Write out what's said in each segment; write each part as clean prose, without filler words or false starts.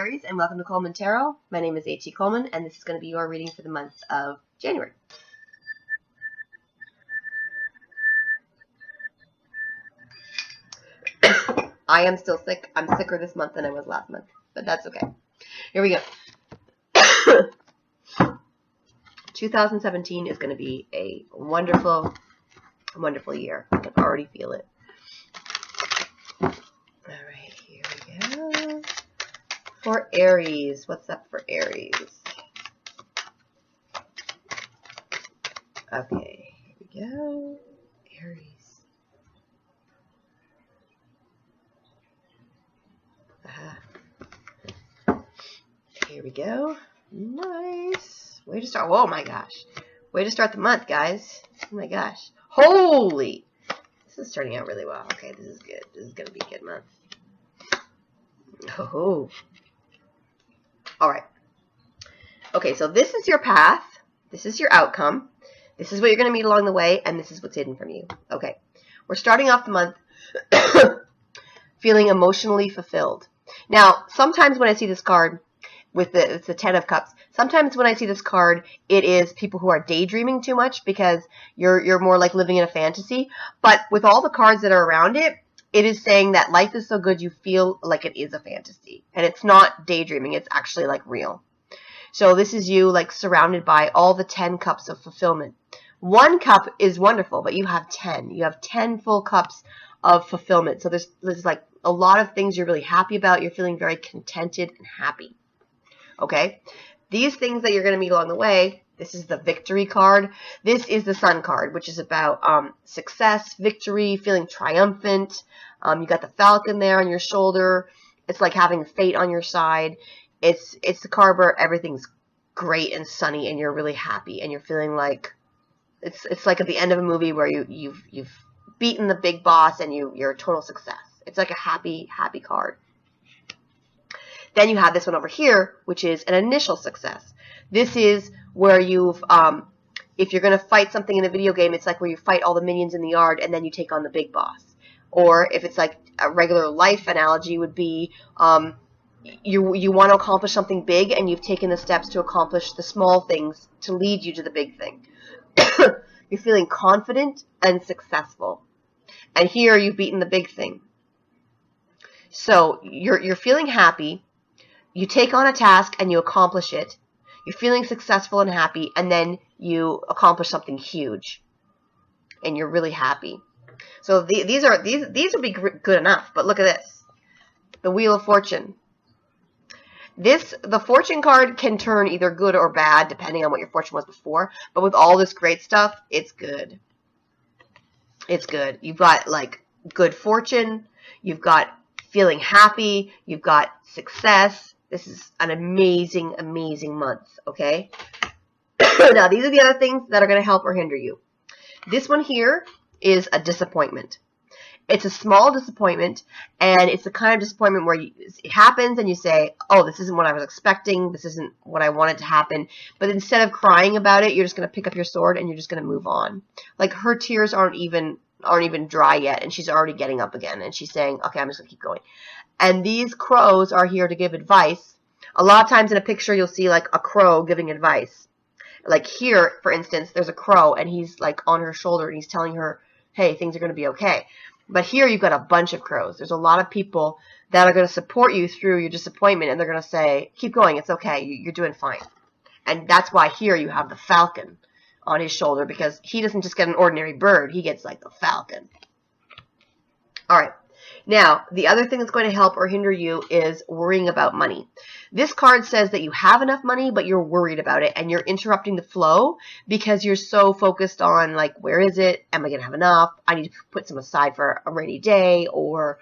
Aries, and welcome to Coleman Tarot. My name is H.E. Coleman, and this is going to be your reading for the month of January. I am still sick. I'm sicker this month than I was last month, but that's okay. Here we go. 2017 is going to be a wonderful, wonderful year. I can already feel it. All right, here we go. For Aries, what's up for Aries? Okay, here we go. Aries. Here we go. Nice. Way to start. Oh my gosh. Way to start the month, guys. Oh my gosh. Holy. This is starting out really well. Okay, this is good. This is going to be a good month. Oh. All right. Okay, so this is your path. This is your outcome. This is what you're going to meet along the way, and this is what's hidden from you. Okay. We're starting off the month feeling emotionally fulfilled. Now, sometimes when I see this card, it's the Ten of Cups. Sometimes when I see this card, it is people who are daydreaming too much because you're more like living in a fantasy. But with all the cards that are around it, it is saying that life is so good you feel like it is a fantasy. And it's not daydreaming. It's actually like real. So this is you like surrounded by all the 10 cups of fulfillment. One cup is wonderful, but you have 10. You have 10 full cups of fulfillment. So there's like a lot of things you're really happy about. You're feeling very contented and happy. Okay, these things that you're going to meet along the way, this is the victory card. This is the sun card, which is about success, victory, feeling triumphant. You got the falcon there on your shoulder. It's like having fate on your side. It's the card where everything's great and sunny and you're really happy and you're feeling like it's like at the end of a movie where you've beaten the big boss and you're a total success. It's like a happy card. Then you have this one over here, which is an initial success. This is where you've, if you're going to fight something in a video game, it's like where you fight all the minions in the yard and then you take on the big boss. Or if it's like a regular life analogy would be, you want to accomplish something big and you've taken the steps to accomplish the small things to lead you to the big thing. You're feeling confident and successful. And here you've beaten the big thing. So you're feeling happy. You take on a task and you accomplish it. You're feeling successful and happy, and then you accomplish something huge, and you're really happy. So these would be good enough. But look at this, the Wheel of Fortune. The fortune card can turn either good or bad depending on what your fortune was before. But with all this great stuff, it's good. It's good. You've got like good fortune. You've got feeling happy. You've got success. This is an amazing, amazing month, okay? Now, these are the other things that are going to help or hinder you. This one here is a disappointment. It's a small disappointment, and it's the kind of disappointment where it happens and you say, oh, this isn't what I was expecting. This isn't what I wanted to happen. But instead of crying about it, you're just going to pick up your sword and you're just going to move on. Like her tears aren't even dry yet, and she's already getting up again, and she's saying, okay, I'm just going to keep going. And these crows are here to give advice. A lot of times in a picture, you'll see like a crow giving advice. Like here, for instance, there's a crow and he's like on her shoulder and he's telling her, hey, things are going to be okay. But here you've got a bunch of crows. There's a lot of people that are going to support you through your disappointment, and they're going to say, keep going, it's okay, you're doing fine. And that's why here you have the falcon on his shoulder, because he doesn't just get an ordinary bird, he gets like the falcon. All right. Now, the other thing that's going to help or hinder you is worrying about money. This card says that you have enough money, but you're worried about it, and you're interrupting the flow because you're so focused on, like, where is it? Am I going to have enough? I need to put some aside for a rainy day, or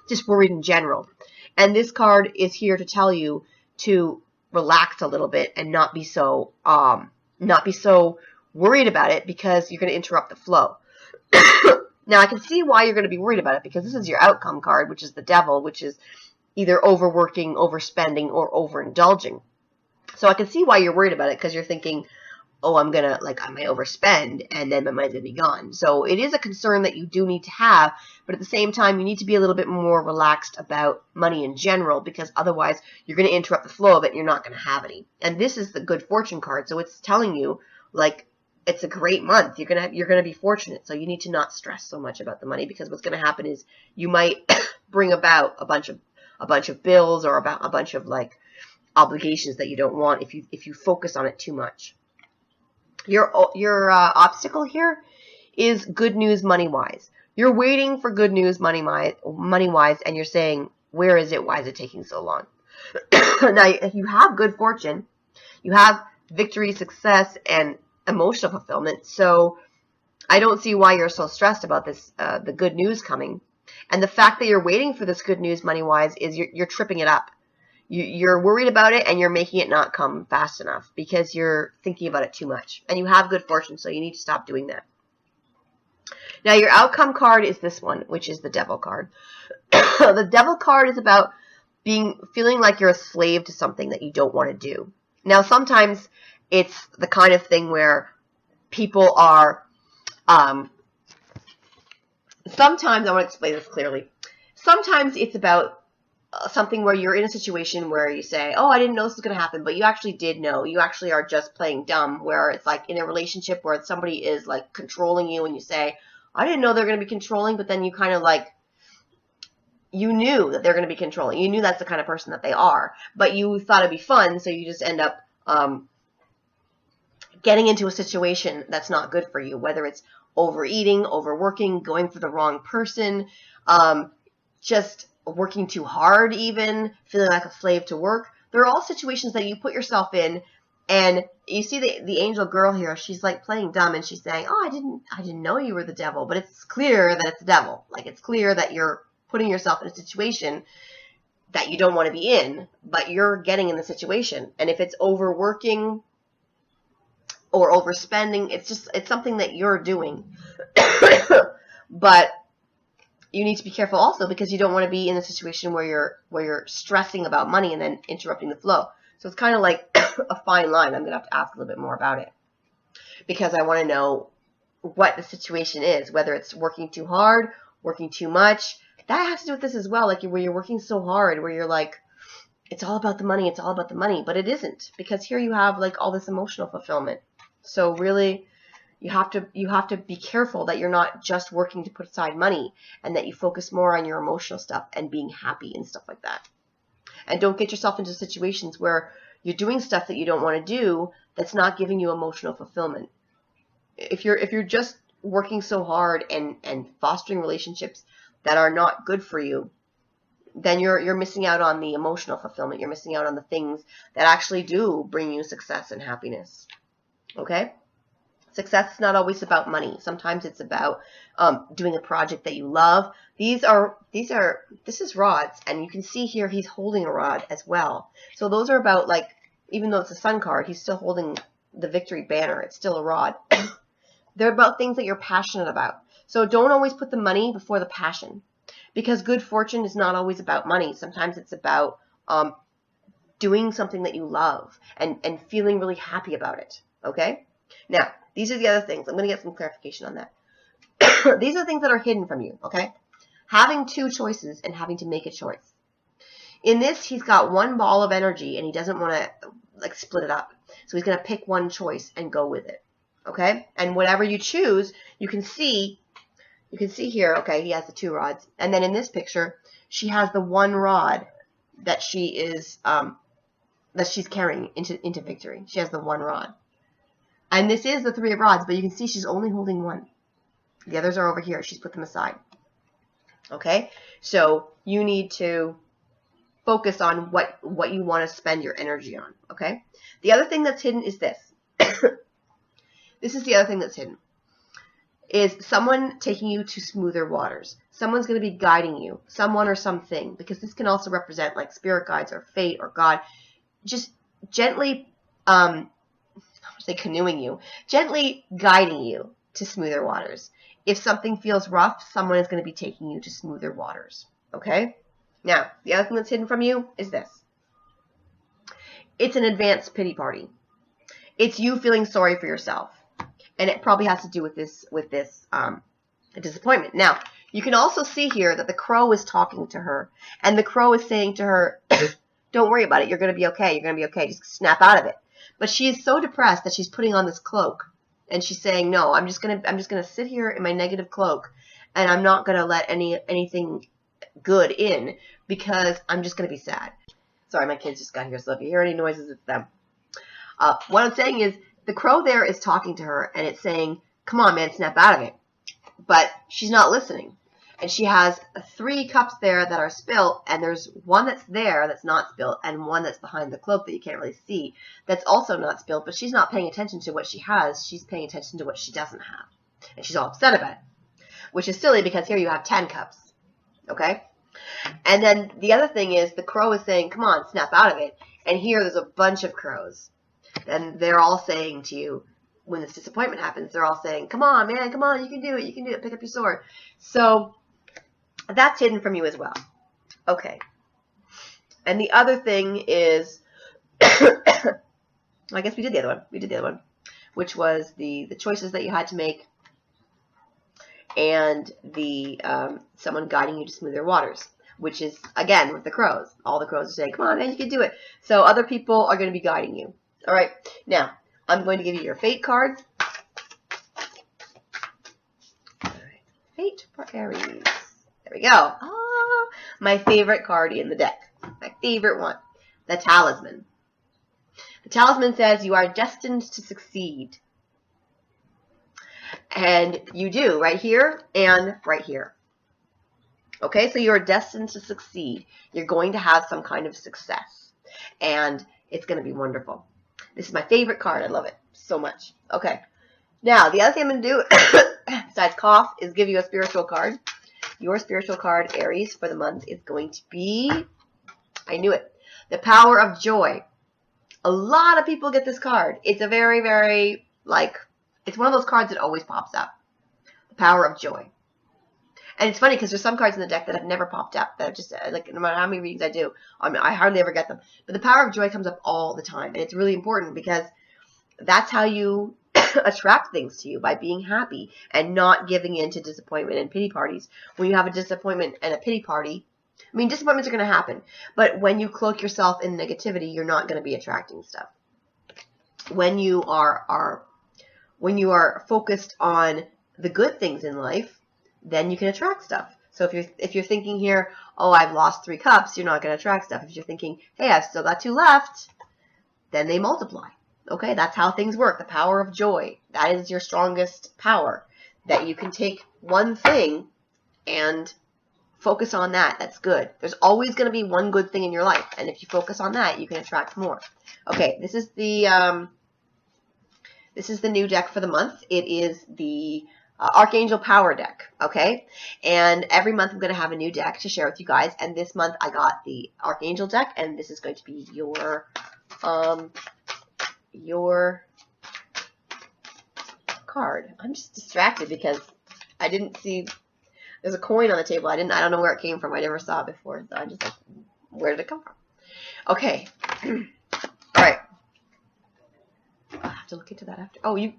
just worried in general. And this card is here to tell you to relax a little bit and not be so worried about it, because you're going to interrupt the flow. Now, I can see why you're going to be worried about it, because this is your outcome card, which is the devil, which is either overworking, overspending, or overindulging. So I can see why you're worried about it, because you're thinking, oh, I might overspend and then my money's going to be gone. So it is a concern that you do need to have, but at the same time, you need to be a little bit more relaxed about money in general, because otherwise you're going to interrupt the flow of it and you're not going to have any. And this is the good fortune card. So it's telling you, like, it's a great month. You're going to be fortunate. So you need to not stress so much about the money, because what's going to happen is you might bring about a bunch of bills or about a bunch of like obligations that you don't want if you focus on it too much. Your obstacle here is good news money-wise. You're waiting for good news money-wise, and you're saying, where is it? Why is it taking so long? Now, if you have good fortune, you have victory, success, and emotional fulfillment. So I don't see why you're so stressed about this, the good news coming. And the fact that you're waiting for this good news money-wise is you're tripping it up. You're worried about it, and you're making it not come fast enough because you're thinking about it too much. And you have good fortune, so you need to stop doing that. Now, your outcome card is this one, which is the Devil card. The Devil card is about feeling like you're a slave to something that you don't want to do. Now, sometimes it's the kind of thing where people are, sometimes, I want to explain this clearly. Sometimes it's about something where you're in a situation where you say, oh, I didn't know this was going to happen, but you actually did know. You actually are just playing dumb, where it's like in a relationship where somebody is like controlling you and you say, I didn't know they're going to be controlling, but then you kind of like, you knew that they're going to be controlling. You knew that's the kind of person that they are, but you thought it'd be fun, so you just end up getting into a situation that's not good for you, whether it's overeating, overworking, going for the wrong person, just working too hard even, feeling like a slave to work. They're all situations that you put yourself in, and you see the angel girl here, she's like playing dumb, and she's saying, oh, I didn't know you were the devil, but it's clear that it's the devil. Like, it's clear that you're putting yourself in a situation that you don't want to be in, but you're getting in the situation. And if it's overworking or overspending, it's something that you're doing. But you need to be careful also, because you don't want to be in a situation where you're stressing about money and then interrupting the flow. So it's kind of like a fine line. I'm going to have to ask a little bit more about it, because I want to know what the situation is, whether it's working too hard, working too much. That has to do with this as well, like where you're working so hard, where you're like, it's all about the money, it's all about the money, but it isn't, because here you have like all this emotional fulfillment. So really, you have to be careful that you're not just working to put aside money, and that you focus more on your emotional stuff and being happy and stuff like that. And don't get yourself into situations where you're doing stuff that you don't want to do that's not giving you emotional fulfillment. If you're just working so hard and fostering relationships that are not good for you, then you're missing out on the emotional fulfillment. You're missing out on the things that actually do bring you success and happiness. Okay? Success is not always about money. Sometimes it's about doing a project that you love. This is rods, and you can see here he's holding a rod as well. So those are about, like, even though it's a sun card, he's still holding the victory banner. It's still a rod. They're about things that you're passionate about. So don't always put the money before the passion, because good fortune is not always about money. Sometimes it's about doing something that you love and feeling really happy about it. Okay? Now, these are the other things. I'm going to get some clarification on that. These are things that are hidden from you, okay? Having two choices and having to make a choice. In this, he's got one ball of energy, and he doesn't want to like split it up. So he's going to pick one choice and go with it, okay? And whatever you choose, you can see here, okay, he has the two rods. And then in this picture, she has the one rod that she is that she's carrying into victory. She has the one rod. And this is the three of rods, but you can see she's only holding one. The others are over here. She's put them aside. Okay? So you need to focus on what you want to spend your energy on. Okay? The other thing that's hidden is this. This is the other thing that's hidden. Is someone taking you to smoother waters. Someone's going to be guiding you. Someone or something. Because this can also represent like spirit guides or fate or God. Just gently canoeing you, gently guiding you to smoother waters. If something feels rough, someone is going to be taking you to smoother waters. Okay? Now, the other thing that's hidden from you is this. It's an advanced pity party. It's you feeling sorry for yourself. And it probably has to do with this disappointment. Now, you can also see here that the crow is talking to her. And the crow is saying to her, don't worry about it. You're going to be okay. You're going to be okay. Just snap out of it. But she is so depressed that she's putting on this cloak. And she's saying, no, I'm just going to sit here in my negative cloak. And I'm not going to let anything good in because I'm just going to be sad. Sorry, my kids just got here. So if you hear any noises, it's them. What I'm saying is the crow there is talking to her. And it's saying, come on, man, snap out of it. But she's not listening. And she has 3 cups there that are spilt, and there's one that's there that's not spilt, and one that's behind the cloak that you can't really see that's also not spilt, but she's not paying attention to what she has. She's paying attention to what she doesn't have. And she's all upset about it, which is silly because here you have 10 cups. Okay? And then the other thing is the crow is saying, come on, snap out of it. And here there's a bunch of crows. And they're all saying to you, when this disappointment happens, they're all saying, come on, man, come on, you can do it, pick up your sword. So that's hidden from you as well. Okay. And the other thing is, I guess we did the other one. Which was the choices that you had to make and the someone guiding you to smoother waters, which is, again, with the crows. All the crows are saying, come on, man, you can do it. So other people are going to be guiding you. All right. Now, I'm going to give you your fate cards. All right. Fate for Aries. There we go. Ah, my favorite card in the deck. My favorite one. The Talisman. The Talisman says you are destined to succeed. And you do, right here and right here. Okay, so you're destined to succeed. You're going to have some kind of success. And it's going to be wonderful. This is my favorite card. I love it so much. Okay. Now, the other thing I'm going to do, besides cough, is give you a spiritual card. Your spiritual card, Aries, for the month is going to be, I knew it, the Power of Joy. A lot of people get this card. It's a very, very, it's one of those cards that always pops up. The Power of Joy. And it's funny because there's some cards in the deck that have never popped up. That have just, no matter how many readings I do, I hardly ever get them. But the Power of Joy comes up all the time. And it's really important because that's how you attract things to you, by being happy and not giving in to disappointment and pity parties. When you have a disappointment and a pity party, I mean, disappointments are going to happen. But when you cloak yourself in negativity, you're not going to be attracting stuff. When you are focused on the good things in life, then you can attract stuff. So if you're thinking here, oh, I've lost 3 cups, you're not going to attract stuff. If you're thinking, hey, I've still got 2 left, then they multiply. Okay, that's how things work. The power of joy. That is your strongest power. That you can take one thing and focus on that. That's good. There's always going to be one good thing in your life. And if you focus on that, you can attract more. Okay, this is the new deck for the month. It is the Archangel Power deck, okay? And every month I'm going to have a new deck to share with you guys. And this month I got the Archangel deck, and this is going to be your card. I'm just distracted because I didn't see, there's a coin on the table. I don't know where it came from. I never saw it before. So I'm just like, where did it come from? Okay. All right. I'll have to look into that after. Oh, you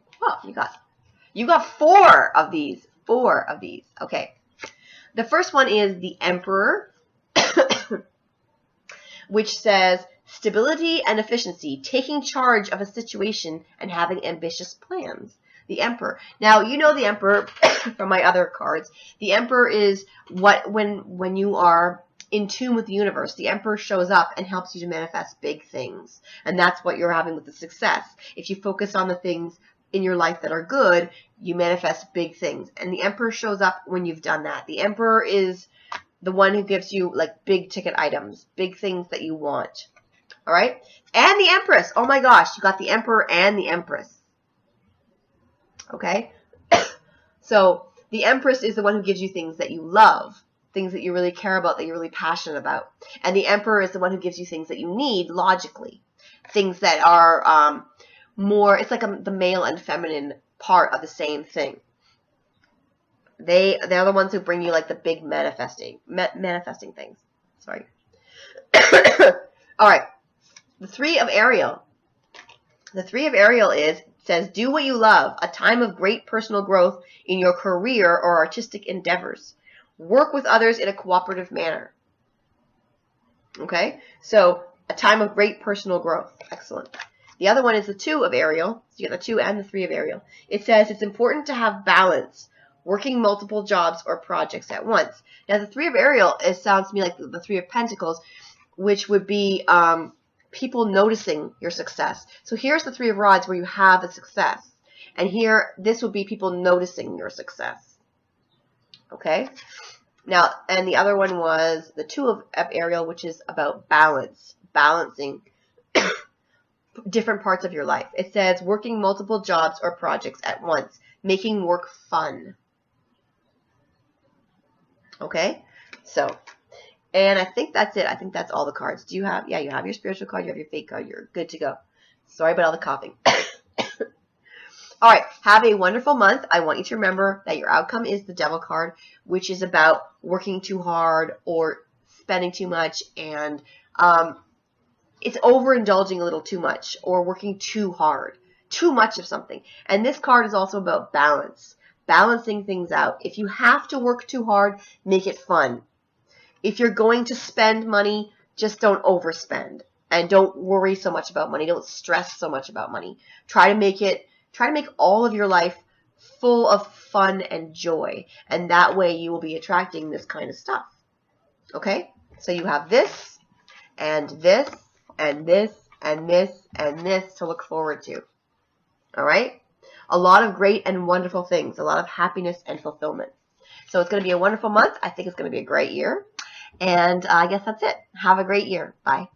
got 4 of these. 4 of these. Okay. The first one is the Emperor, which says stability and efficiency, taking charge of a situation and having ambitious plans. The Emperor. Now, you know the Emperor from my other cards. The Emperor is when you are in tune with the universe, the Emperor shows up and helps you to manifest big things. And that's what you're having with the success. If you focus on the things in your life that are good, you manifest big things. And the Emperor shows up when you've done that. The Emperor is the one who gives you like big ticket items, big things that you want. All right? And the Empress. Oh my gosh, you got the Emperor and the Empress. Okay? So the Empress is the one who gives you things that you love, things that you really care about, that you're really passionate about. And the Emperor is the one who gives you things that you need logically, things that are more, it's like the male and feminine part of the same thing. They're the ones who bring you like the big manifesting things. Sorry. All right. The 3 of Ariel. The 3 of Ariel says, do what you love, a time of great personal growth in your career or artistic endeavors. Work with others in a cooperative manner. Okay, so a time of great personal growth. Excellent. The other one is the 2 of Ariel. So you get the 2 and the 3 of Ariel. It says it's important to have balance, working multiple jobs or projects at once. Now, the 3 of Ariel, it sounds to me like the 3 of Pentacles, which would be people noticing your success. So here's the 3 of Rods where you have a success. And here, this would be people noticing your success. Okay? Now, and the other one was the 2 of Ariel, which is about balance, balancing different parts of your life. It says working multiple jobs or projects at once, making work fun. Okay? So, and I think that's it. I think that's all the cards. Do you have, yeah, you have your spiritual card, you have your fate card. You're good to go. Sorry about all the coughing. All right, have a wonderful month. I want you to remember that your outcome is the Devil card, which is about working too hard or spending too much, and it's overindulging a little too much or working too hard, too much of something. And this card is also about balance, balancing things out. If you have to work too hard, make it fun. If you're going to spend money, just don't overspend, and don't worry so much about money. Don't stress so much about money. Try to make all of your life full of fun and joy, and that way you will be attracting this kind of stuff. Okay? So you have this, and this, and this, and this, and this to look forward to. All right? A lot of great and wonderful things, a lot of happiness and fulfillment. So it's going to be a wonderful month. I think it's going to be a great year. And I guess that's it. Have a great year. Bye.